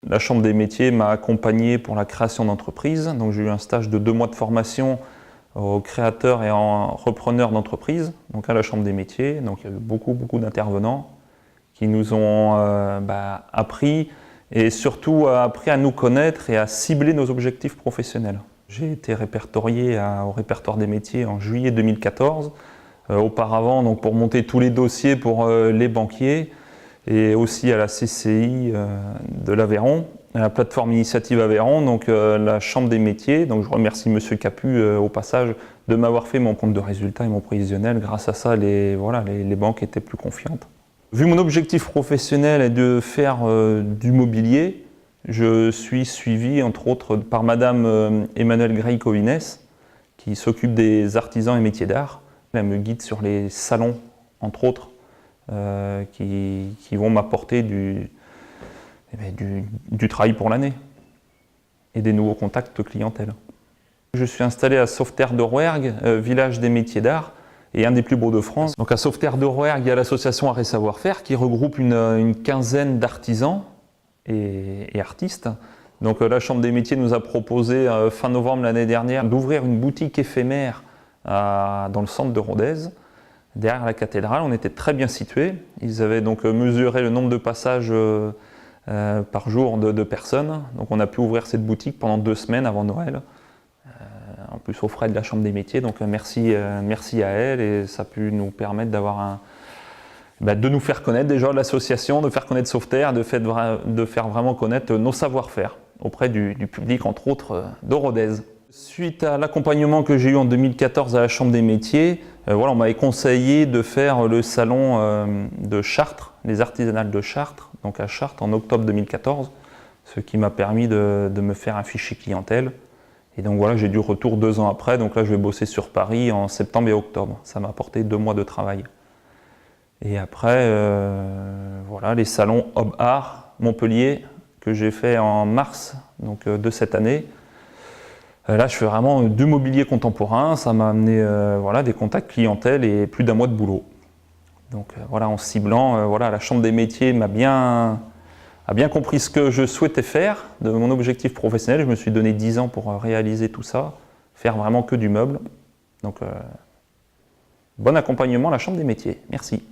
La Chambre des métiers m'a accompagné pour la création d'entreprise. Donc j'ai eu un stage de 2 mois de formation aux créateurs et en repreneurs d'entreprise, donc à la Chambre des métiers. Donc il y a eu beaucoup d'intervenants qui nous ont appris et surtout appris à nous connaître et à cibler nos objectifs professionnels. J'ai été répertorié au répertoire des métiers en juillet 2014. Auparavant, donc pour monter tous les dossiers pour les banquiers et aussi à la CCI de l'Aveyron, à la plateforme Initiative Aveyron, donc la Chambre des métiers. Donc je remercie M. Capu au passage de m'avoir fait mon compte de résultats et mon prévisionnel. Grâce à ça, les banques étaient plus confiantes. Vu mon objectif professionnel est de faire du mobilier, je suis suivi entre autres par Madame Emmanuelle Grey-Covines qui s'occupe des artisans et métiers d'art. Elle me guide sur les salons, entre autres, qui vont m'apporter du travail pour l'année et des nouveaux contacts clientèle. Je suis installé à Sauveterre de Rouergue, village des métiers d'art, et un des plus beaux de France. Donc à Sauveterre de Rouergue, il y a l'association Art et Savoir-Faire qui regroupe une quinzaine d'artisans et artistes. Donc la Chambre des métiers nous a proposé fin novembre l'année dernière d'ouvrir une boutique éphémère dans le centre de Rodez, derrière la cathédrale. On était très bien situés. Ils avaient donc mesuré le nombre de passages par jour de personnes. Donc on a pu ouvrir cette boutique pendant 2 semaines avant Noël. En plus aux frais de la Chambre des métiers, donc merci à elle, et ça a pu nous permettre de nous faire connaître déjà l'association, de faire connaître Sauveterre, de faire vraiment connaître nos savoir-faire auprès du public, entre autres, de Rodez. Suite à l'accompagnement que j'ai eu en 2014 à la Chambre des métiers, on m'avait conseillé de faire le salon de Chartres, les artisanales de Chartres, donc à Chartres en octobre 2014, ce qui m'a permis de me faire un fichier clientèle. Et donc voilà, j'ai du retour 2 ans après, donc là je vais bosser sur Paris en septembre et octobre. Ça m'a apporté 2 mois de travail. Et après, les salons Hob Art Montpellier que j'ai fait en mars de cette année. Là, je fais vraiment du mobilier contemporain. Ça m'a amené des contacts clientèle et plus d'1 mois de boulot. Donc en ciblant, la Chambre des métiers a bien compris ce que je souhaitais faire de mon objectif professionnel. Je me suis donné 10 ans pour réaliser tout ça, faire vraiment que du meuble. Donc, bon accompagnement à la Chambre des métiers. Merci.